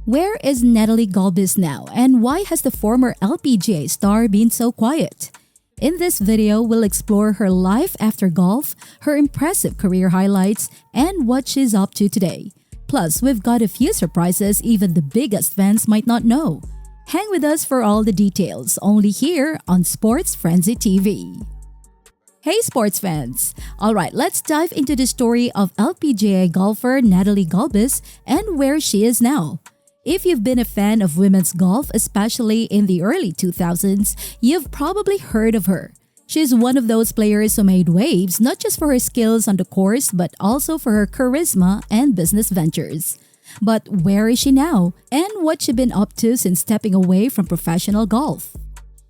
Where is Natalie Gulbis now, and why has the former LPGA star been so quiet? In this video, we'll explore her life after golf, her impressive career highlights, and what she's up to today. Plus, we've got a few surprises even the biggest fans might not know. Hang with us for all the details, only here on Sports Frenzy TV. Hey sports fans! Alright, let's dive into the story of LPGA golfer Natalie Gulbis and where she is now. If you've been a fan of women's golf, especially in the early 2000s, you've probably heard of her. She's one of those players who made waves not just for her skills on the course but also for her charisma and business ventures. But where is she now, and what's she been up to since stepping away from professional golf?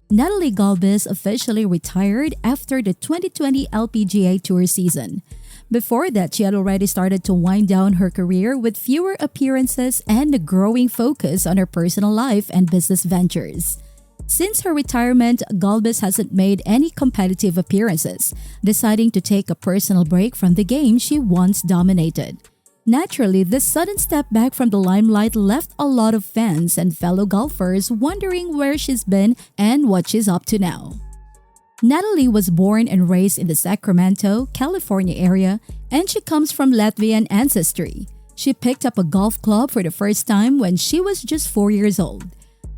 Natalie Gulbis officially retired after the 2020 LPGA Tour season. Before that, she had already started to wind down her career with fewer appearances and a growing focus on her personal life and business ventures. Since her retirement, Gulbis hasn't made any competitive appearances, deciding to take a personal break from the game she once dominated. Naturally, this sudden step back from the limelight left a lot of fans and fellow golfers wondering where she's been and what she's up to now. Natalie was born and raised in the Sacramento, California area, and she comes from Latvian ancestry. She picked up a golf club for the first time when she was just 4 years old.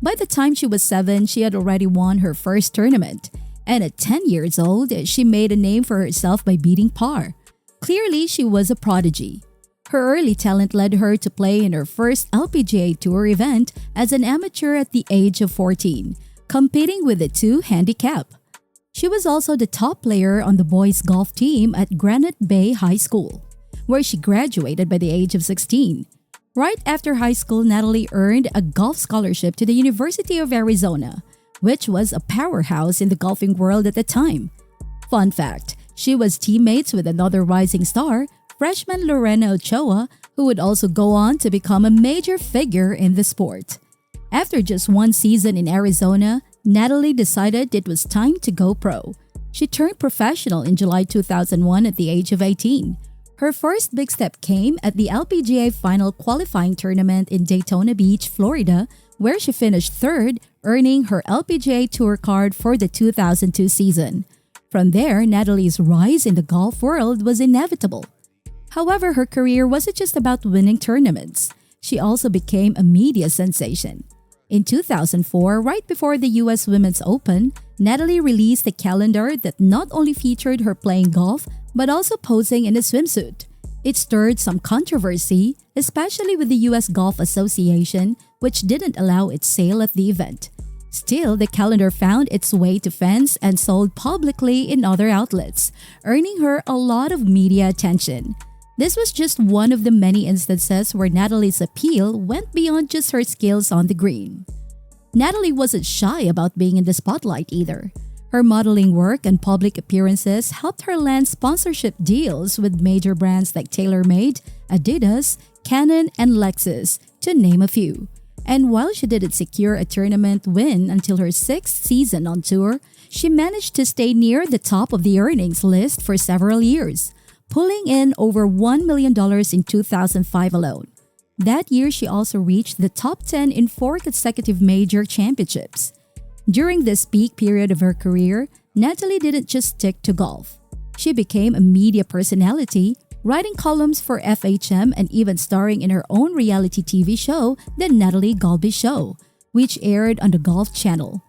By the time she was 7, she had already won her first tournament, and at 10 years old, she made a name for herself by beating par. Clearly, she was a prodigy. Her early talent led her to play in her first LPGA Tour event as an amateur at the age of 14, competing with a 2 handicap. She was also the top player on the boys' golf team at Granite Bay High School, where she graduated by the age of 16. Right after high school, Natalie earned a golf scholarship to the University of Arizona, which was a powerhouse in the golfing world at the time. Fun fact, she was teammates with another rising star, freshman Lorena Ochoa, who would also go on to become a major figure in the sport. After just one season in Arizona, Natalie decided it was time to go pro. She turned professional in July 2001 at the age of 18. Her first big step came at the LPGA Final Qualifying Tournament in Daytona Beach, Florida, where she finished third, earning her LPGA Tour card for the 2002 season. From there, Natalie's rise in the golf world was inevitable. However, her career wasn't just about winning tournaments. She also became a media sensation. In 2004, right before the US Women's Open, Natalie released a calendar that not only featured her playing golf, but also posing in a swimsuit. It stirred some controversy, especially with the US Golf Association, which didn't allow its sale at the event. Still, the calendar found its way to fans and sold publicly in other outlets, earning her a lot of media attention. This was just one of the many instances where Natalie's appeal went beyond just her skills on the green. Natalie wasn't shy about being in the spotlight either. Her modeling work and public appearances helped her land sponsorship deals with major brands like TaylorMade, Adidas, Canon, and Lexus, to name a few. And while she didn't secure a tournament win until her 6th season on tour, she managed to stay near the top of the earnings list for several years, pulling in over $1 million in 2005 alone. That year, she also reached the top 10 in 4 consecutive major championships. During this peak period of her career, Natalie didn't just stick to golf. She became a media personality, writing columns for FHM and even starring in her own reality TV show, The Natalie Gulbis Show, which aired on the Golf Channel.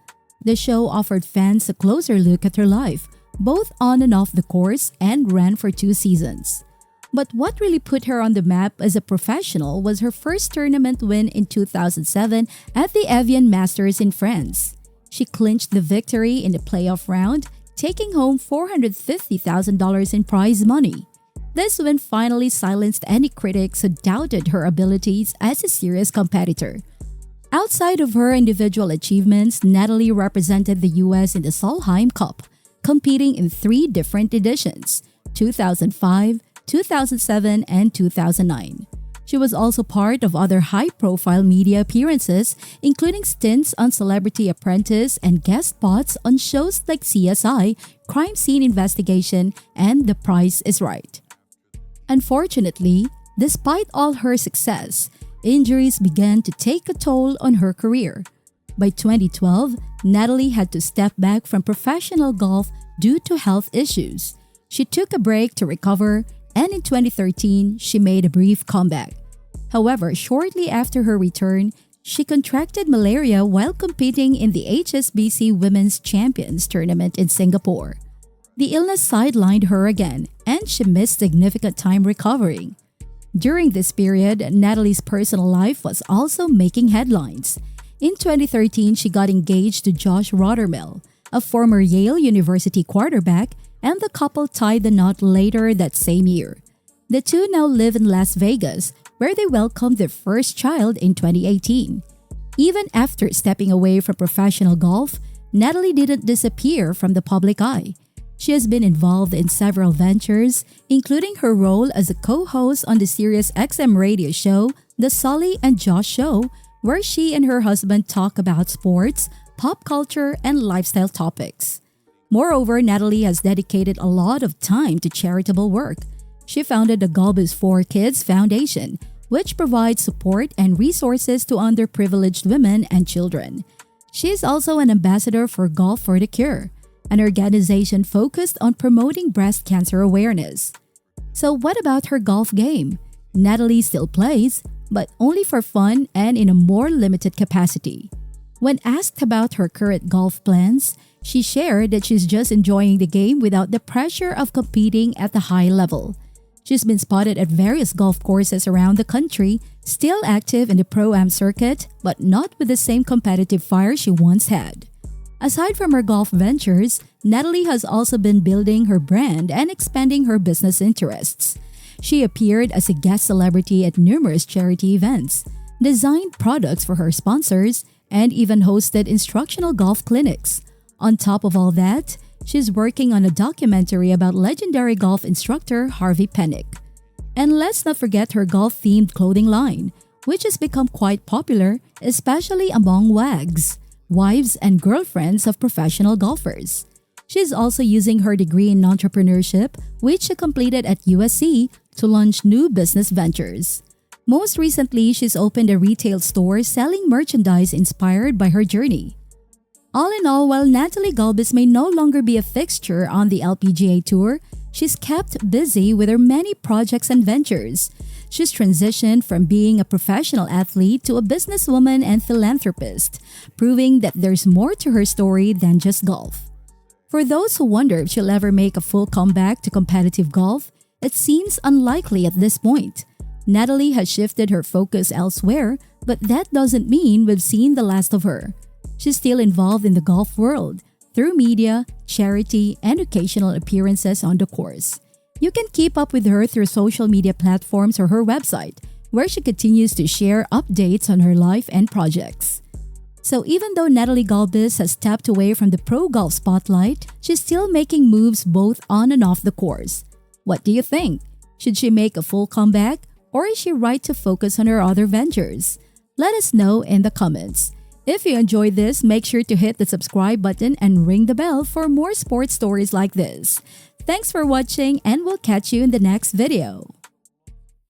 The show offered fans a closer look at her life, both on and off the course, and ran for 2 seasons. But what really put her on the map as a professional was her first tournament win in 2007 at the Evian Masters in France. She clinched the victory in the playoff round, taking home $450,000 in prize money. This win finally silenced any critics who doubted her abilities as a serious competitor. Outside of her individual achievements, Natalie represented the US in the Solheim Cup, competing in 3 different editions: 2005, 2007, and 2009. She was also part of other high-profile media appearances, including stints on Celebrity Apprentice and guest spots on shows like CSI, Crime Scene Investigation, and The Price is Right. Unfortunately, despite all her success, injuries began to take a toll on her career. By 2012, Natalie had to step back from professional golf due to health issues. She took a break to recover, and in 2013, she made a brief comeback. However, shortly after her return, she contracted malaria while competing in the HSBC Women's Champions Tournament in Singapore. The illness sidelined her again, and she missed significant time recovering. During this period, Natalie's personal life was also making headlines. In 2013, she got engaged to Josh Rothermel, a former Yale University quarterback, and the couple tied the knot later that same year. The two now live in Las Vegas, where they welcomed their first child in 2018. Even after stepping away from professional golf, Natalie didn't disappear from the public eye. She has been involved in several ventures, including her role as a co-host on the Sirius XM radio show, The Sully and Josh Show, where she and her husband talk about sports, pop culture, and lifestyle topics. Moreover, Natalie has dedicated a lot of time to charitable work. She founded the Gulbis 4 Kids Foundation, which provides support and resources to underprivileged women and children. She is also an ambassador for Golf for the Cure, an organization focused on promoting breast cancer awareness. So what about her golf game? Natalie still plays, but only for fun and in a more limited capacity. When asked about her current golf plans, she shared that she's just enjoying the game without the pressure of competing at the high level. She's been spotted at various golf courses around the country, still active in the Pro-Am circuit, but not with the same competitive fire she once had. Aside from her golf ventures, Natalie has also been building her brand and expanding her business interests. She appeared as a guest celebrity at numerous charity events, designed products for her sponsors, and even hosted instructional golf clinics. On top of all that, she's working on a documentary about legendary golf instructor Harvey Penick. And let's not forget her golf-themed clothing line, which has become quite popular, especially among WAGs, wives and girlfriends of professional golfers. She's also using her degree in entrepreneurship, which she completed at USC, to launch new business ventures. Most recently, she's opened a retail store selling merchandise inspired by her journey. All in all, while Natalie Gulbis may no longer be a fixture on the LPGA Tour, she's kept busy with her many projects and ventures. She's transitioned from being a professional athlete to a businesswoman and philanthropist, proving that there's more to her story than just golf. For those who wonder if she'll ever make a full comeback to competitive golf, it seems unlikely at this point. Natalie has shifted her focus elsewhere, but that doesn't mean we've seen the last of her. She's still involved in the golf world through media, charity, and occasional appearances on the course. You can keep up with her through social media platforms or her website, where she continues to share updates on her life and projects. So even though Natalie Gulbis has stepped away from the pro golf spotlight, she's still making moves both on and off the course. What do you think? Should she make a full comeback, or is she right to focus on her other ventures? Let us know in the comments. If you enjoyed this, make sure to hit the subscribe button and ring the bell for more sports stories like this. Thanks for watching, and we'll catch you in the next video.